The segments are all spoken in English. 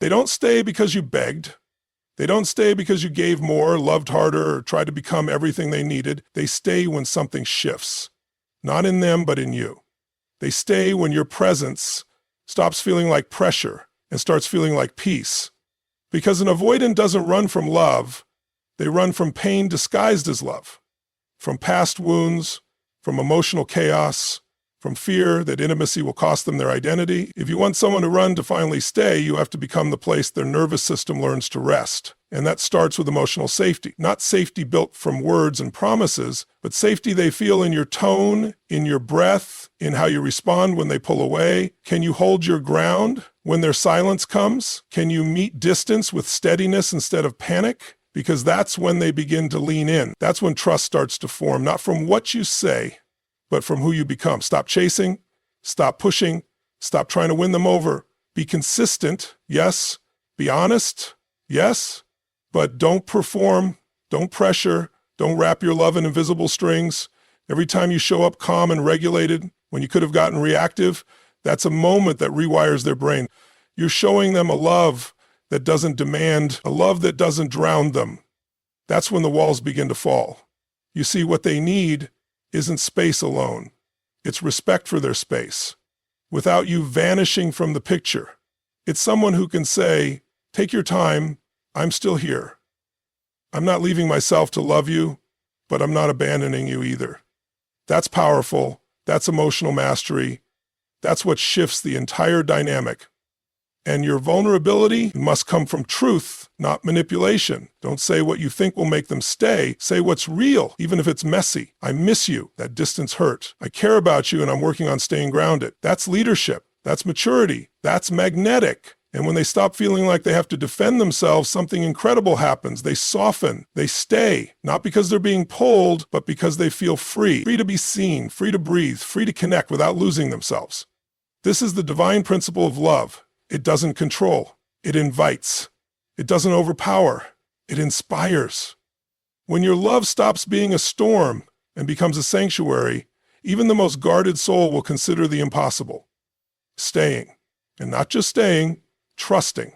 They don't stay because you begged. They don't stay because you gave more, loved harder, or tried to become everything they needed. They stay when something shifts. Not in them, but in you. They stay when your presence stops feeling like pressure and starts feeling like peace. Because an avoidant doesn't run from love. They run from pain disguised as love. From past wounds, from emotional chaos, from fear that intimacy will cost them their identity. If you want someone to run to finally stay, you have to become the place their nervous system learns to rest. And that starts with emotional safety. Not safety built from words and promises, but safety they feel in your tone, in your breath, in how you respond when they pull away. Can you hold your ground when their silence comes? Can you meet distance with steadiness instead of panic? Because that's when they begin to lean in. That's when trust starts to form, not from what you say, but from who you become. Stop chasing, stop pushing, stop trying to win them over. Be consistent, yes. Be honest, yes. But don't perform, don't pressure, don't wrap your love in invisible strings. Every time you show up calm and regulated, when you could have gotten reactive, that's a moment that rewires their brain. You're showing them a love that doesn't demand, a love that doesn't drown them. That's when the walls begin to fall. You see, what they need isn't space alone. It's respect for their space, without you vanishing from the picture. It's someone who can say, take your time, I'm still here. I'm not leaving myself to love you, but I'm not abandoning you either. That's powerful. That's emotional mastery. That's what shifts the entire dynamic. And your vulnerability must come from truth, not manipulation. Don't say what you think will make them stay. Say what's real, even if it's messy. I miss you. That distance hurt. I care about you and I'm working on staying grounded. That's leadership. That's maturity. That's magnetic. And when they stop feeling like they have to defend themselves, something incredible happens. They soften. They stay. Not because they're being pulled, but because they feel free. Free to be seen, free to breathe, free to connect without losing themselves. This is the divine principle of love. It doesn't control. It invites. It doesn't overpower. It inspires. When your love stops being a storm and becomes a sanctuary, even the most guarded soul will consider the impossible. Staying. And not just staying, trusting.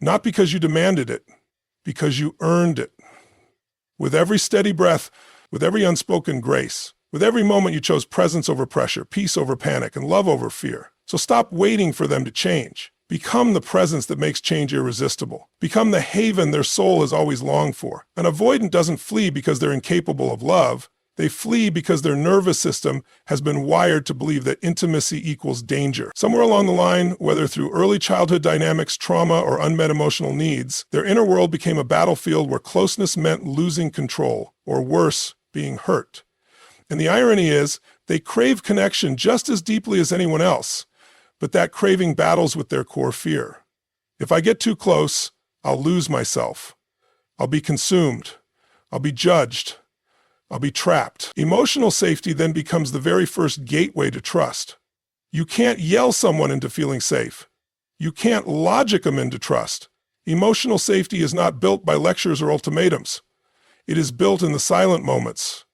Not because you demanded it, because you earned it. With every steady breath, with every unspoken grace, with every moment you chose presence over pressure, peace over panic, and love over fear. So stop waiting for them to change. Become the presence that makes change irresistible. Become the haven their soul has always longed for. An avoidant doesn't flee because they're incapable of love. They flee because their nervous system has been wired to believe that intimacy equals danger. Somewhere along the line, whether through early childhood dynamics, trauma, or unmet emotional needs, their inner world became a battlefield where closeness meant losing control, or worse, being hurt. And the irony is, they crave connection just as deeply as anyone else. But that craving battles with their core fear. If I get too close, I'll lose myself. I'll be consumed. I'll be judged. I'll be trapped. Emotional safety then becomes the very first gateway to trust. You can't yell someone into feeling safe. You can't logic them into trust. Emotional safety is not built by lectures or ultimatums. It is built in the silent moments,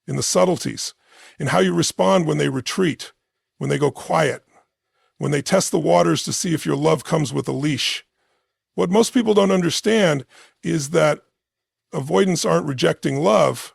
in the subtleties, in how you respond when they retreat, when they go quiet, when they test the waters to see if your love comes with a leash. What most people don't understand is that avoidants aren't rejecting love,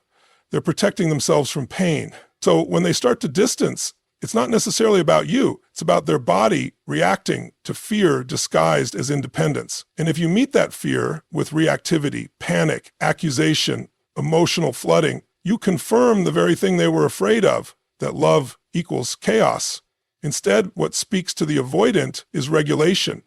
they're protecting themselves from pain. So when they start to distance, it's not necessarily about you, it's about their body reacting to fear disguised as independence. And if you meet that fear with reactivity, panic, accusation, emotional flooding, you confirm the very thing they were afraid of, that love equals chaos. Instead, what speaks to the avoidant is regulation.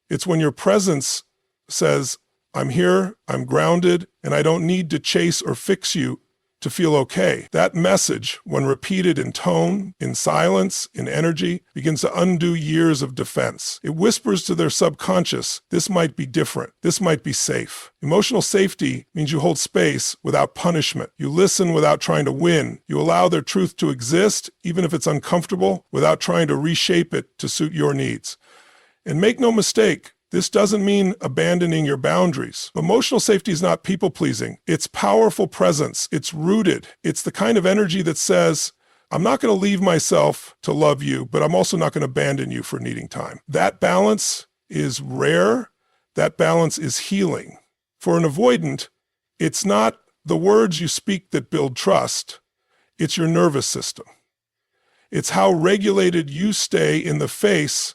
It's when your presence says, I'm here, I'm grounded, and I don't need to chase or fix you to feel okay. That message, when repeated in tone, in silence, in energy, begins to undo years of defense. It whispers to their subconscious, this might be different, this might be safe. Emotional safety means you hold space without punishment. You listen without trying to win. You allow their truth to exist, even if it's uncomfortable, without trying to reshape it to suit your needs. And make no mistake, this doesn't mean abandoning your boundaries. Emotional safety is not people-pleasing. It's powerful presence. It's rooted. It's the kind of energy that says, I'm not going to leave myself to love you, but I'm also not going to abandon you for needing time. That balance is rare, That balance is healing. For an avoidant, it's not the words you speak that build trust, it's your nervous system. It's how regulated you stay in the face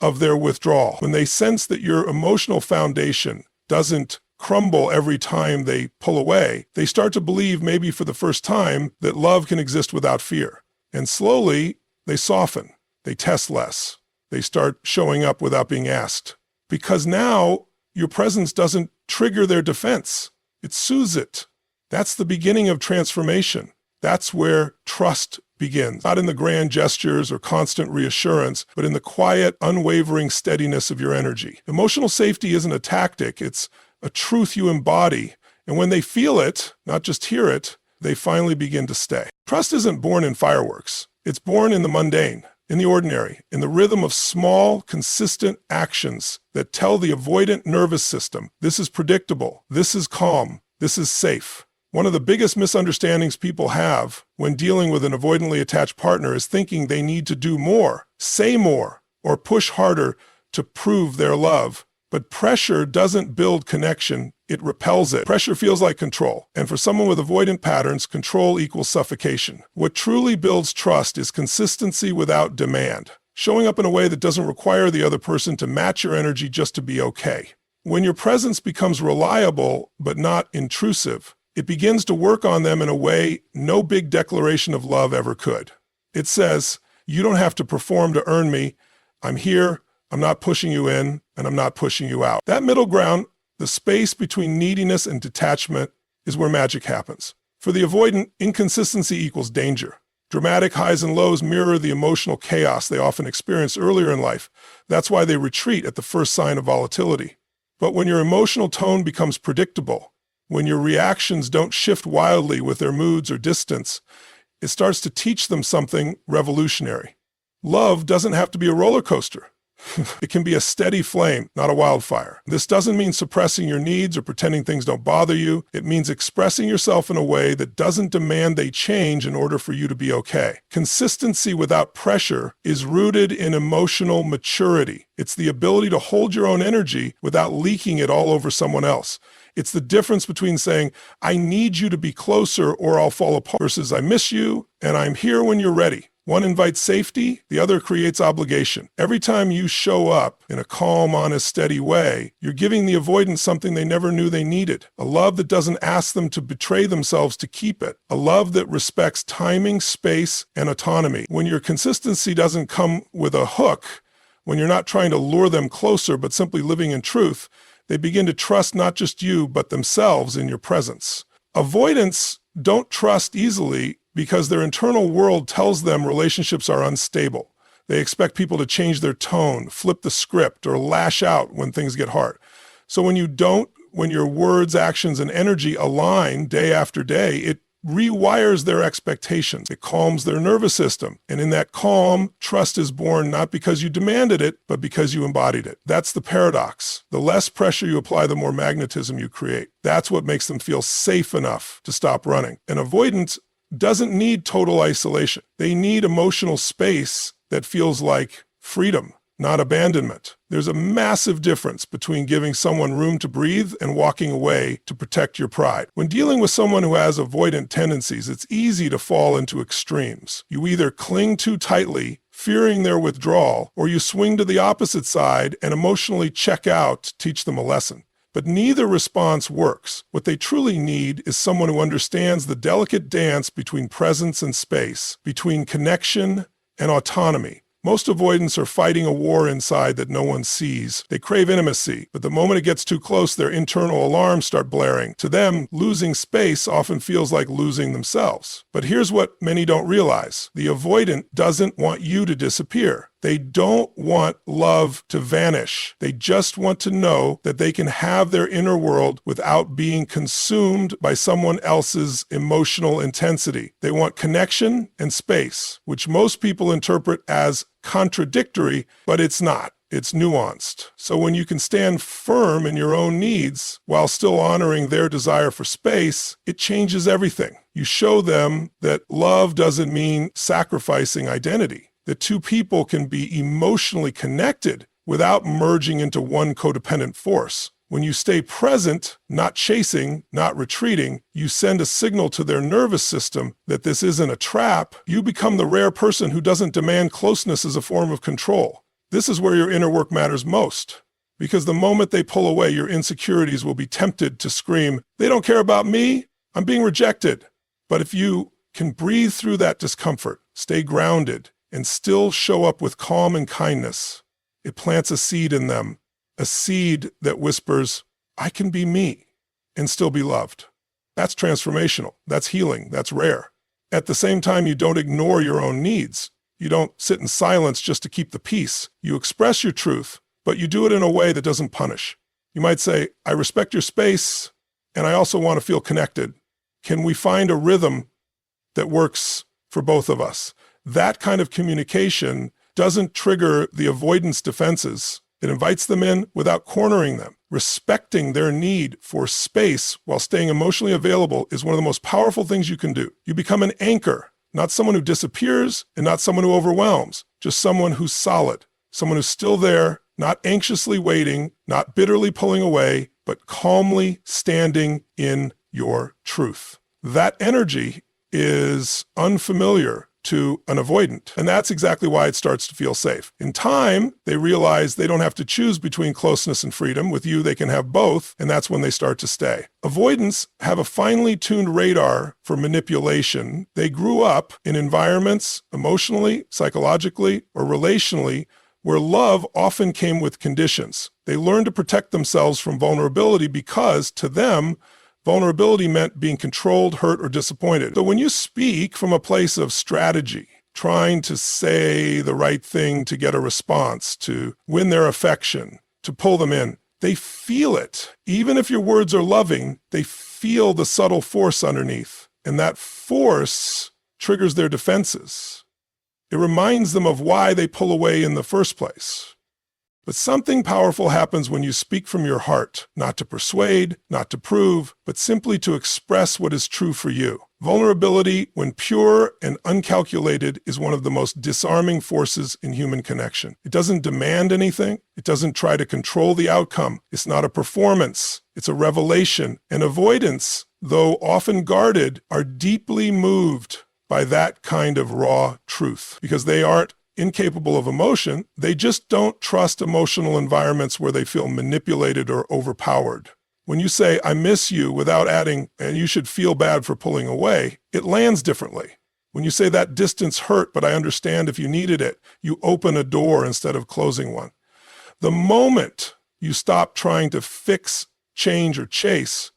of their withdrawal. When they sense that your emotional foundation doesn't crumble every time they pull away, they start to believe, maybe for the first time, that love can exist without fear. And slowly, they soften. They test less. They start showing up without being asked. Because now, your presence doesn't trigger their defense. It soothes it. That's the beginning of transformation. That's where trust begins. Not in the grand gestures or constant reassurance, but in the quiet, unwavering steadiness of your energy. Emotional safety isn't a tactic. It's a truth you embody. And when they feel it, not just hear it, they finally begin to stay. Trust isn't born in fireworks. It's born in the mundane, in the ordinary, in the rhythm of small, consistent actions that tell the avoidant nervous system, this is predictable, this is calm, this is safe. One of the biggest misunderstandings people have when dealing with an avoidantly attached partner is thinking they need to do more, say more, or push harder to prove their love. But pressure doesn't build connection, it repels it. Pressure feels like control. And for someone with avoidant patterns, control equals suffocation. What truly builds trust is consistency without demand. Showing up in a way that doesn't require the other person to match your energy just to be okay. When your presence becomes reliable but not intrusive, it begins to work on them in a way no big declaration of love ever could. It says, you don't have to perform to earn me. I'm here, I'm not pushing you in, and I'm not pushing you out. That middle ground, the space between neediness and detachment, is where magic happens. For the avoidant, inconsistency equals danger. Dramatic highs and lows mirror the emotional chaos they often experience earlier in life. That's why they retreat at the first sign of volatility. But when your emotional tone becomes predictable, when your reactions don't shift wildly with their moods or distance, it starts to teach them something revolutionary. Love doesn't have to be a roller coaster. It can be a steady flame, not a wildfire. This doesn't mean suppressing your needs or pretending things don't bother you. It means expressing yourself in a way that doesn't demand they change in order for you to be okay. Consistency without pressure is rooted in emotional maturity. It's the ability to hold your own energy without leaking it all over someone else. It's the difference between saying, I need you to be closer or I'll fall apart, versus I miss you and I'm here when you're ready. One invites safety, the other creates obligation. Every time you show up in a calm, honest, steady way, you're giving the avoidant something they never knew they needed. A love that doesn't ask them to betray themselves to keep it. A love that respects timing, space, and autonomy. When your consistency doesn't come with a hook, when you're not trying to lure them closer but simply living in truth, they begin to trust not just you, but themselves in your presence. Avoidants don't trust easily because their internal world tells them relationships are unstable. They expect people to change their tone, flip the script, or lash out when things get hard. So when your words, actions, and energy align day after day, it rewires their expectations. It calms their nervous system. And in that calm, trust is born not because you demanded it, but because you embodied it. That's the paradox. The less pressure you apply, the more magnetism you create. That's what makes them feel safe enough to stop running. And avoidance doesn't need total isolation. They need emotional space that feels like freedom, not abandonment. There's a massive difference between giving someone room to breathe and walking away to protect your pride. When dealing with someone who has avoidant tendencies, it's easy to fall into extremes. You either cling too tightly, fearing their withdrawal, or you swing to the opposite side and emotionally check out to teach them a lesson. But neither response works. What they truly need is someone who understands the delicate dance between presence and space, between connection and autonomy. Most avoidants are fighting a war inside that no one sees. They crave intimacy, but the moment it gets too close, their internal alarms start blaring. To them, losing space often feels like losing themselves. But here's what many don't realize. The avoidant doesn't want you to disappear. They don't want love to vanish. They just want to know that they can have their inner world without being consumed by someone else's emotional intensity. They want connection and space, which most people interpret as contradictory, but it's not. It's nuanced. So when you can stand firm in your own needs while still honoring their desire for space, it changes everything. You show them that love doesn't mean sacrificing identity. That two people can be emotionally connected without merging into one codependent force. When you stay present, not chasing, not retreating, you send a signal to their nervous system that this isn't a trap. You become the rare person who doesn't demand closeness as a form of control. This is where your inner work matters most. Because the moment they pull away, your insecurities will be tempted to scream, "They don't care about me, I'm being rejected." But if you can breathe through that discomfort, stay grounded, and still show up with calm and kindness, it plants a seed in them, a seed that whispers, "I can be me and still be loved." That's transformational. That's healing. That's rare. At the same time, you don't ignore your own needs. You don't sit in silence just to keep the peace. You express your truth, but you do it in a way that doesn't punish. You might say, "I respect your space, and I also want to feel connected. Can we find a rhythm that works for both of us?" That kind of communication doesn't trigger the avoidance defenses. It invites them in without cornering them. Respecting their need for space while staying emotionally available is one of the most powerful things you can do. You become an anchor, not someone who disappears and not someone who overwhelms, just someone who's solid, someone who's still there, not anxiously waiting, not bitterly pulling away, but calmly standing in your truth. That energy is unfamiliar to an avoidant, and that's exactly why it starts to feel safe. In time, they realize they don't have to choose between closeness and freedom. With you, they can have both, and that's when they start to stay. Avoidants have a finely tuned radar for manipulation. They grew up in environments, emotionally, psychologically, or relationally, where love often came with conditions. They learned to protect themselves from vulnerability because, to them, vulnerability meant being controlled, hurt, or disappointed. So when you speak from a place of strategy, trying to say the right thing to get a response, to win their affection, to pull them in, they feel it. Even if your words are loving, they feel the subtle force underneath. And that force triggers their defenses. It reminds them of why they pull away in the first place. But something powerful happens when you speak from your heart, not to persuade, not to prove, but simply to express what is true for you. Vulnerability, when pure and uncalculated, is one of the most disarming forces in human connection. It doesn't demand anything. It doesn't try to control the outcome. It's not a performance. It's a revelation. And avoidants, though often guarded, are deeply moved by that kind of raw truth because they aren't incapable of emotion. They just don't trust emotional environments where they feel manipulated or overpowered. When you say, "I miss you," without adding, "and you should feel bad for pulling away," it lands differently. When you say, "That distance hurt, but I understand if you needed it," you open a door instead of closing one. The moment you stop trying to fix, change, or chase,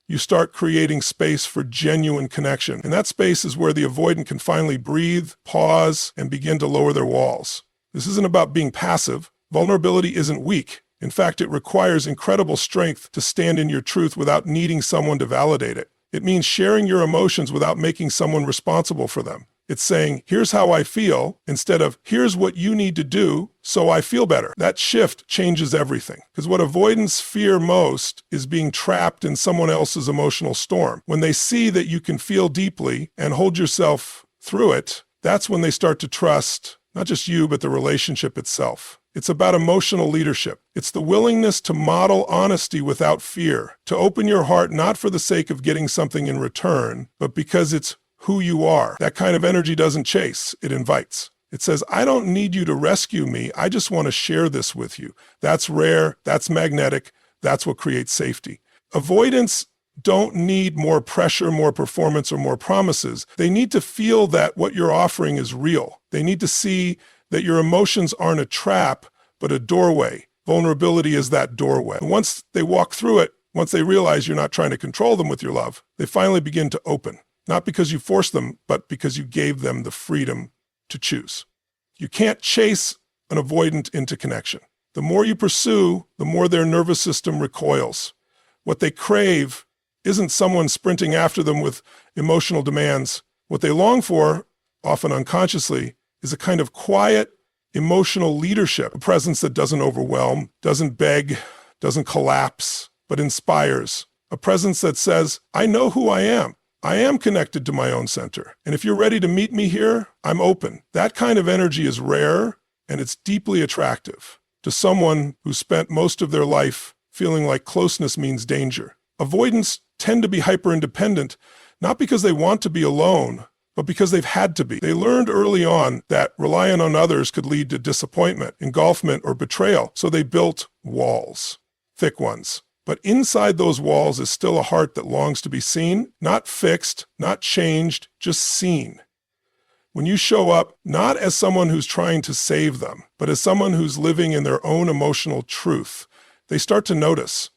you start creating space for genuine connection. And that space is where the avoidant can finally breathe, pause, and begin to lower their walls. This isn't about being passive. Vulnerability isn't weak. In fact, it requires incredible strength to stand in your truth without needing someone to validate it. It means sharing your emotions without making someone responsible for them. It's saying, "Here's how I feel," instead of, "Here's what you need to do so I feel better." That shift changes everything. Because what avoidants fear most is being trapped in someone else's emotional storm. When they see that you can feel deeply and hold yourself through it, that's when they start to trust not just you, but the relationship itself. It's about emotional leadership. It's the willingness to model honesty without fear, to open your heart not for the sake of getting something in return, but because it's who you are. That kind of energy doesn't chase, it invites. It says, "I don't need you to rescue me, I just want to share this with you." That's rare, that's magnetic, that's what creates safety. Avoidants don't need more pressure, more performance, or more promises. They need to feel that what you're offering is real. They need to see that your emotions aren't a trap, but a doorway. Vulnerability is that doorway. And once they walk through it, once they realize you're not trying to control them with your love, they finally begin to open. Not because you forced them, but because you gave them the freedom to choose. You can't chase an avoidant into connection. The more you pursue, the more their nervous system recoils. What they crave isn't someone sprinting after them with emotional demands. What they long for, often unconsciously, is a kind of quiet, emotional leadership, a presence that doesn't overwhelm, doesn't beg, doesn't collapse, but inspires. A presence that says, "I know who I am. I am connected to my own center. And if you're ready to meet me here, I'm open." That kind of energy is rare and it's deeply attractive. to someone who spent most of their life feeling like closeness means danger. Avoidants tend to be hyper-independent, not because they want to be alone, but because they've had to be. They learned early on that relying on others could lead to disappointment, engulfment, or betrayal, so they built walls, thick ones. But inside those walls is still a heart that longs to be seen, not fixed, not changed, just seen. When you show up, not as someone who's trying to save them, but as someone who's living in their own emotional truth, they start to notice.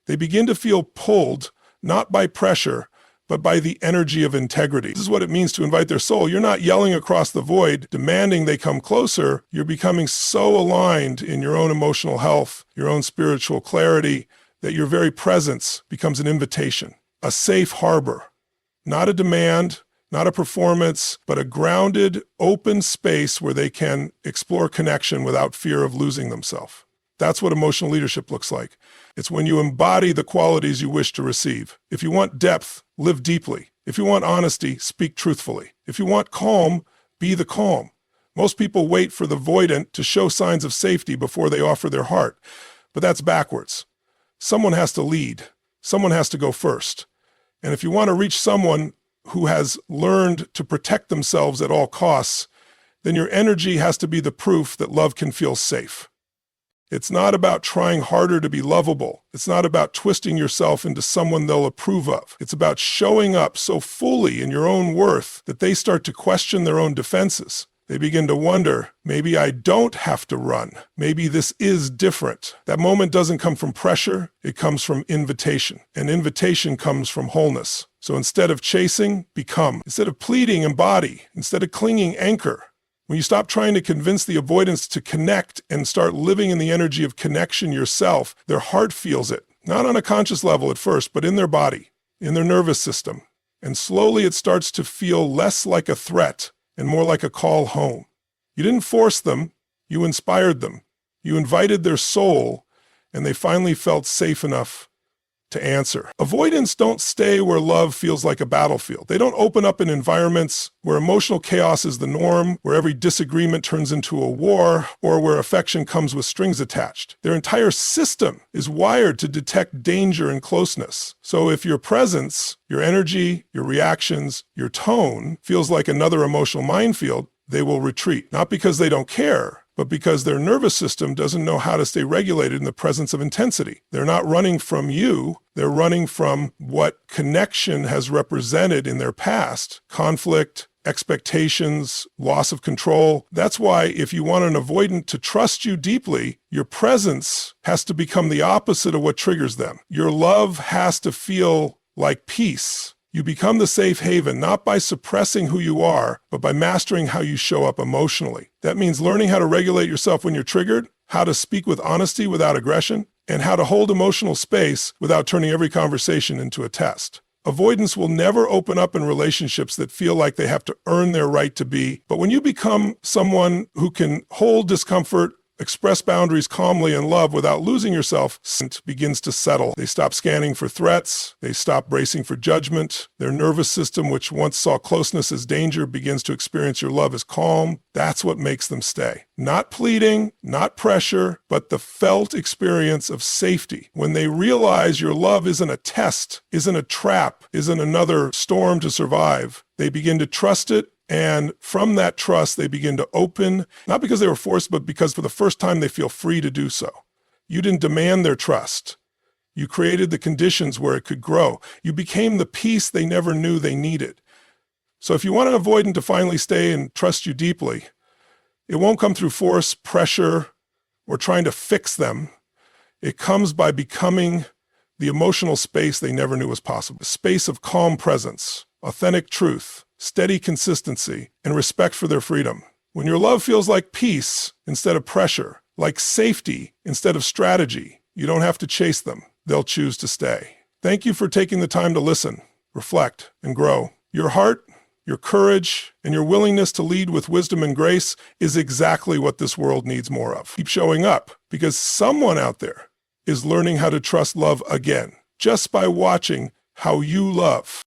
They begin to feel pulled, not by pressure, but by the energy of integrity. This is what it means to invite their soul. You're not yelling across the void, demanding they come closer. You're becoming so aligned in your own emotional health, your own spiritual clarity, that your very presence becomes an invitation, a safe harbor, not a demand, not a performance, but a grounded, open space where they can explore connection without fear of losing themselves. That's what emotional leadership looks like. It's when you embody the qualities you wish to receive. If you want depth, live deeply. If you want honesty, speak truthfully. If you want calm, be the calm. Most people wait for the avoidant to show signs of safety before they offer their heart, but that's backwards. Someone has to lead. Someone has to go first. And if you want to reach someone who has learned to protect themselves at all costs, then your energy has to be the proof that love can feel safe. It's not about trying harder to be lovable. It's not about twisting yourself into someone they'll approve of. It's about showing up so fully in your own worth that they start to question their own defenses. They begin to wonder, maybe I don't have to run. Maybe this is different. That moment doesn't come from pressure. It comes from invitation. And invitation comes from wholeness. So instead of chasing, become. Instead of pleading, embody. Instead of clinging, anchor. When you stop trying to convince the avoidants to connect and start living in the energy of connection yourself, their heart feels it. Not on a conscious level at first, but in their body, in their nervous system. And slowly it starts to feel less like a threat and more like a call home. You didn't force them, you inspired them. You invited their soul, and they finally felt safe enough to answer. Avoidants don't stay where love feels like a battlefield. They don't open up in environments where emotional chaos is the norm, where every disagreement turns into a war, or where affection comes with strings attached. Their entire system is wired to detect danger and closeness. So if your presence, your energy, your reactions, your tone feels like another emotional minefield, they will retreat. Not because they don't care, but because their nervous system doesn't know how to stay regulated in the presence of intensity. They're not running from you, they're running from what connection has represented in their past. Conflict, expectations, loss of control. That's why if you want an avoidant to trust you deeply, your presence has to become the opposite of what triggers them. Your love has to feel like peace. You become the safe haven, not by suppressing who you are, but by mastering how you show up emotionally. That means learning how to regulate yourself when you're triggered, how to speak with honesty without aggression, and how to hold emotional space without turning every conversation into a test. Avoidance will never open up in relationships that feel like they have to earn their right to be. But when you become someone who can hold discomfort, express boundaries calmly in love without losing yourself, it begins to settle. They stop scanning for threats. They stop bracing for judgment. Their nervous system, which once saw closeness as danger, begins to experience your love as calm. That's what makes them stay. Not pleading, not pressure, but the felt experience of safety. When they realize your love isn't a test, isn't a trap, isn't another storm to survive, they begin to trust it. And from that trust, they begin to open, not because they were forced, but because for the first time they feel free to do so. You didn't demand their trust. You created the conditions where it could grow. You became the peace they never knew they needed. So if you want an avoidant to finally stay and trust you deeply, it won't come through force, pressure, or trying to fix them. It comes by becoming the emotional space they never knew was possible. A space of calm presence, authentic truth, steady consistency, and respect for their freedom. When your love feels like peace instead of pressure, like safety instead of strategy, you don't have to chase them. They'll choose to stay. Thank you for taking the time to listen, reflect, and grow. Your heart, your courage, and your willingness to lead with wisdom and grace is exactly what this world needs more of. Keep showing up, because someone out there is learning how to trust love again, just by watching how you love.